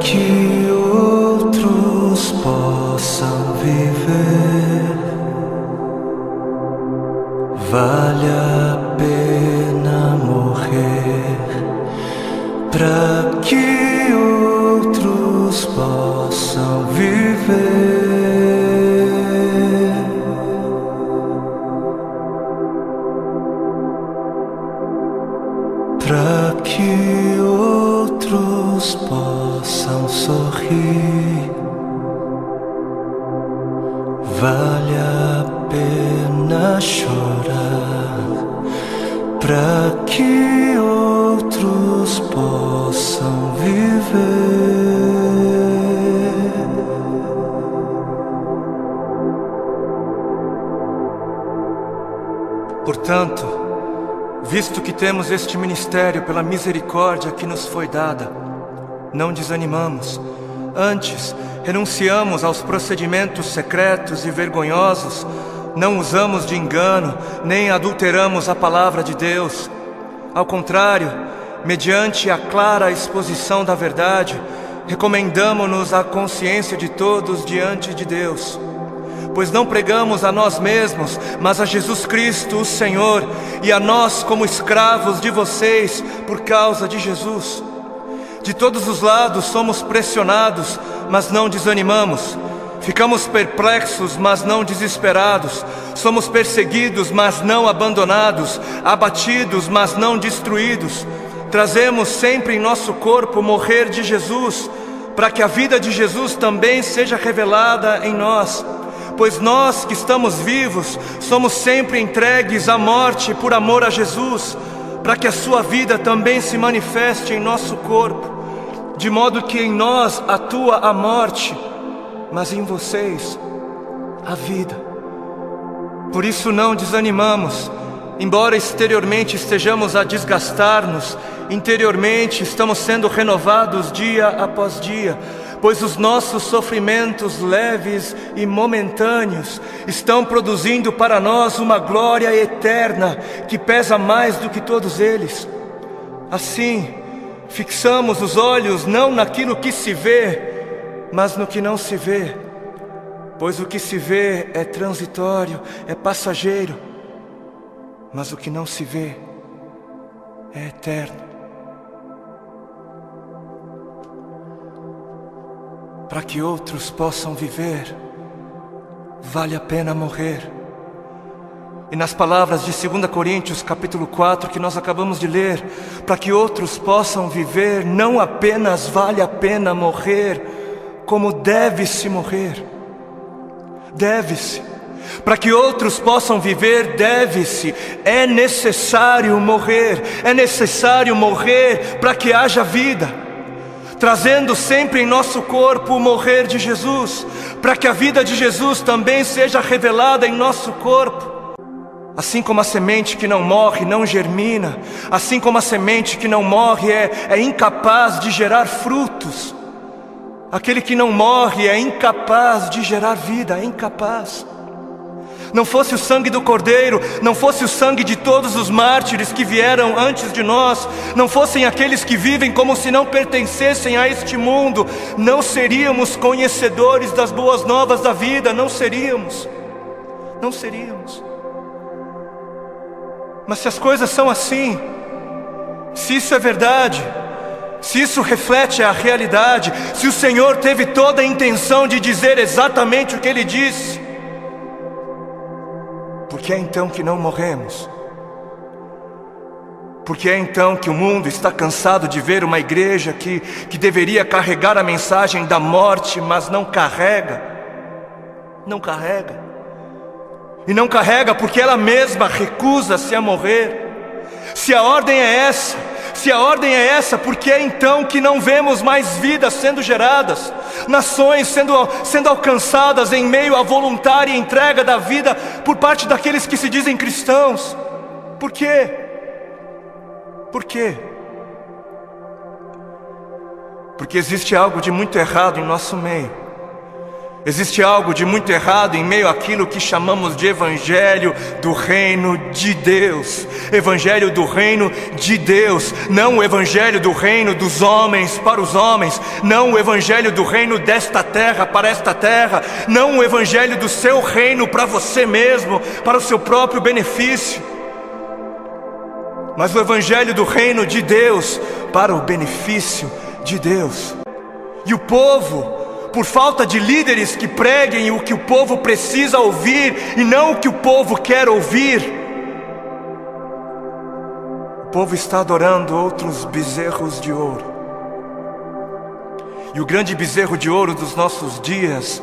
que outros possam viver, vale a pena morrer, para que outros possam viver. Para que outros possam sorrir, vale a pena chorar. Para que outros possam viver. Portanto, visto que temos este ministério pela misericórdia que nos foi dada, não desanimamos. Antes, renunciamos aos procedimentos secretos e vergonhosos, não usamos de engano, nem adulteramos a palavra de Deus. Ao contrário, mediante a clara exposição da verdade, recomendamo-nos à consciência de todos diante de Deus. Pois não pregamos a nós mesmos, mas a Jesus Cristo, o Senhor, e a nós como escravos de vocês por causa de Jesus. De todos os lados somos pressionados, mas não desanimamos. Ficamos perplexos, mas não desesperados. Somos perseguidos, mas não abandonados. Abatidos, mas não destruídos. Trazemos sempre em nosso corpo o morrer de Jesus, para que a vida de Jesus também seja revelada em nós. Pois nós que estamos vivos, somos sempre entregues à morte por amor a Jesus, para que a sua vida também se manifeste em nosso corpo, de modo que em nós atua a morte, mas em vocês a vida. Por isso não desanimamos, embora exteriormente estejamos a desgastar-nos, interiormente estamos sendo renovados dia após dia, pois os nossos sofrimentos leves e momentâneos estão produzindo para nós uma glória eterna que pesa mais do que todos eles. Assim, fixamos os olhos não naquilo que se vê, mas no que não se vê, pois o que se vê é transitório, é passageiro, mas o que não se vê é eterno. Para que outros possam viver, vale a pena morrer. E nas palavras de 2 Coríntios capítulo 4 que nós acabamos de ler, para que outros possam viver, não apenas vale a pena morrer, como deve-se morrer. Deve-se. Para que outros possam viver, deve-se. É necessário morrer. É necessário morrer para que haja vida. Trazendo sempre em nosso corpo o morrer de Jesus, para que a vida de Jesus também seja revelada em nosso corpo. Assim como a semente que não morre não germina, assim como a semente que não morre é incapaz de gerar frutos, aquele que não morre é incapaz de gerar vida, é incapaz. Não fosse o sangue do Cordeiro, não fosse o sangue de todos os mártires que vieram antes de nós, não fossem aqueles que vivem como se não pertencessem a este mundo, não seríamos conhecedores das boas novas da vida, não seríamos. Mas se as coisas são assim, se isso é verdade, se isso reflete a realidade, se o Senhor teve toda a intenção de dizer exatamente o que Ele disse, por que é então que não morremos? Por que é então que o mundo está cansado de ver uma igreja que deveria carregar a mensagem da morte, mas não carrega? Não carrega. E não carrega porque ela mesma recusa-se a morrer. Se a ordem é essa, por que é então que não vemos mais vidas sendo geradas? Nações sendo alcançadas em meio à voluntária entrega da vida por parte daqueles que se dizem cristãos? Por quê? Por quê? Porque existe algo de muito errado em nosso meio. Existe algo de muito errado em meio àquilo que chamamos de Evangelho do Reino de Deus. Evangelho do Reino de Deus, não o Evangelho do Reino dos homens para os homens, não o Evangelho do Reino desta terra para esta terra, não o Evangelho do seu reino para você mesmo, para o seu próprio benefício, mas o Evangelho do Reino de Deus para o benefício de Deus. E o povo, por falta de líderes que preguem o que o povo precisa ouvir e não o que o povo quer ouvir, o povo está adorando outros bezerros de ouro. E o grande bezerro de ouro dos nossos dias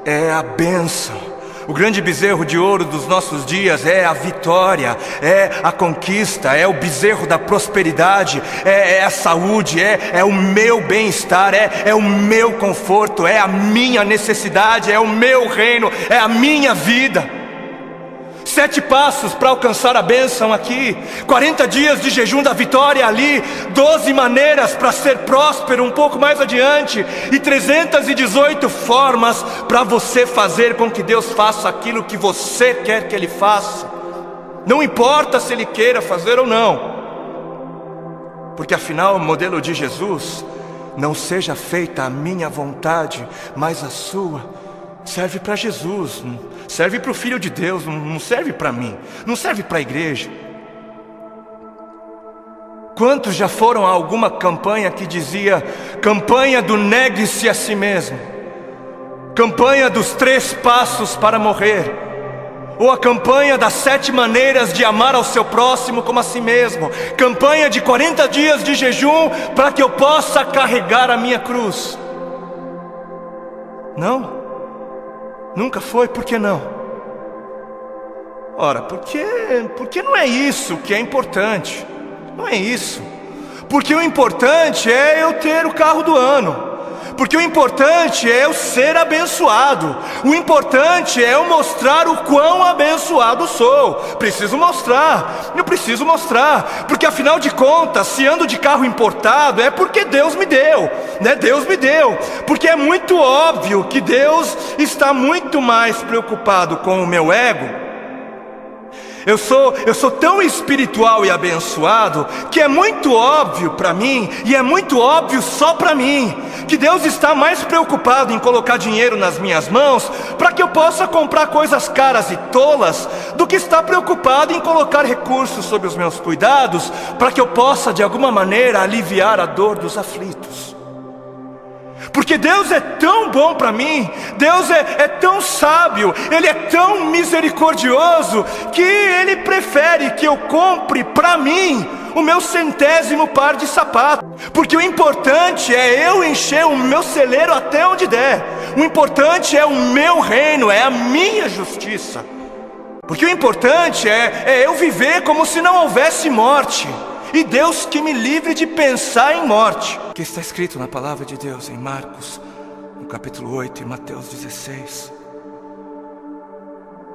é a bênção. O grande bezerro de ouro dos nossos dias é a vitória, é a conquista, é o bezerro da prosperidade, é a saúde, é o meu bem-estar, é o meu conforto, é a minha necessidade, é o meu reino, é a minha vida. 7 passos para alcançar a bênção aqui, 40 dias de jejum da vitória ali, 12 maneiras para ser próspero um pouco mais adiante, e 318 formas para você fazer com que Deus faça aquilo que você quer que Ele faça. Não importa se Ele queira fazer ou não, porque afinal o modelo de Jesus, não seja feita a minha vontade, mas a sua, serve para Jesus, serve para o Filho de Deus, não serve para mim, não serve para a igreja. Quantos já foram a alguma campanha que dizia: campanha do negue-se a si mesmo, campanha dos 3 passos para morrer, ou a campanha das 7 maneiras de amar ao seu próximo como a si mesmo, campanha de 40 dias de jejum para que eu possa carregar a minha cruz? Não? Nunca foi? Por que não? Ora, porque não é isso que é importante. Não é isso. Porque o importante é eu ter o carro do ano. Porque o importante é eu ser abençoado. O importante é eu mostrar o quão abençoado sou. Preciso mostrar. Eu preciso mostrar. Porque afinal de contas, se ando de carro importado, é porque Deus me deu, né? Deus me deu. Porque é muito óbvio que Deus está muito mais preocupado com o meu ego. Eu sou tão espiritual e abençoado que é muito óbvio para mim, e é muito óbvio só para mim, que Deus está mais preocupado em colocar dinheiro nas minhas mãos para que eu possa comprar coisas caras e tolas, do que está preocupado em colocar recursos sob os meus cuidados para que eu possa de alguma maneira aliviar a dor dos aflitos. Porque Deus é tão bom para mim, Deus é tão sábio, Ele é tão misericordioso, que Ele prefere que eu compre para mim o meu 100º par de sapatos. Porque o importante é eu encher o meu celeiro até onde der. O importante é o meu reino, é a minha justiça. Porque o importante é eu viver como se não houvesse morte. E Deus que me livre de pensar em morte. Que está escrito na palavra de Deus em Marcos, no capítulo 8 e Mateus 16.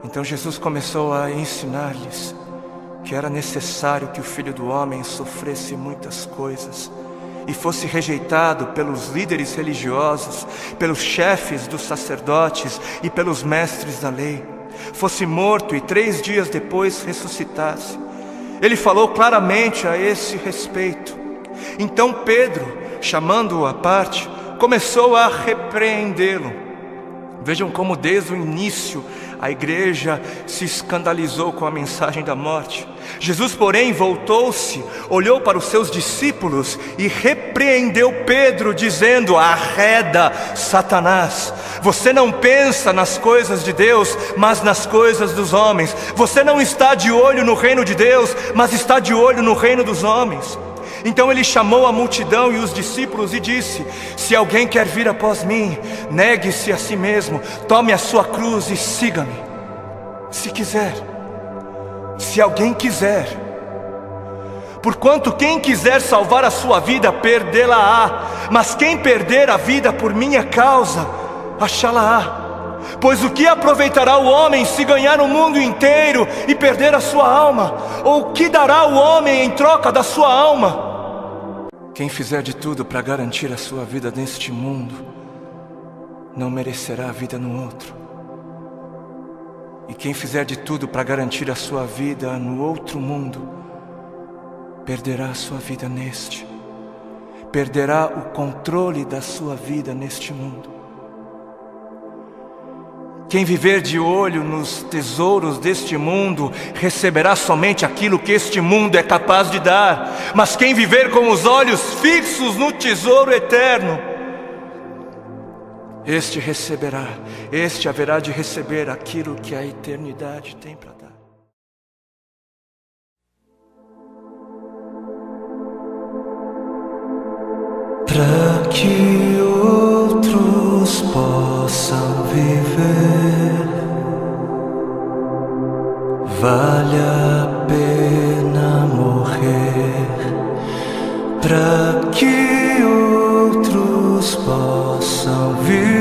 Então Jesus começou a ensinar-lhes que era necessário que o Filho do Homem sofresse muitas coisas e fosse rejeitado pelos líderes religiosos, pelos chefes dos sacerdotes e pelos mestres da lei, fosse morto e 3 dias depois ressuscitasse. Ele falou claramente a esse respeito. Então Pedro, chamando-o à parte, começou a repreendê-lo. Vejam como desde o início a igreja se escandalizou com a mensagem da morte. Jesus, porém, voltou-se, olhou para os seus discípulos e repreendeu Pedro, dizendo: arreda, Satanás, você não pensa nas coisas de Deus, mas nas coisas dos homens. Você não está de olho no reino de Deus, mas está de olho no reino dos homens. Então ele chamou a multidão e os discípulos e disse: se alguém quer vir após mim, negue-se a si mesmo, tome a sua cruz e siga-me. Se quiser, se alguém quiser. Porquanto quem quiser salvar a sua vida, perdê-la-á. Mas quem perder a vida por minha causa, achá-la-á. Pois o que aproveitará o homem se ganhar o mundo inteiro e perder a sua alma? Ou o que dará o homem em troca da sua alma? Quem fizer de tudo para garantir a sua vida neste mundo, não merecerá a vida no outro. E quem fizer de tudo para garantir a sua vida no outro mundo, perderá a sua vida neste. Perderá o controle da sua vida neste mundo. Quem viver de olho nos tesouros deste mundo, receberá somente aquilo que este mundo é capaz de dar. Mas quem viver com os olhos fixos no tesouro eterno, este receberá, este haverá de receber aquilo que a eternidade tem para dar. Para que outros possam viver, vale a pena morrer. Para que outros possam viver,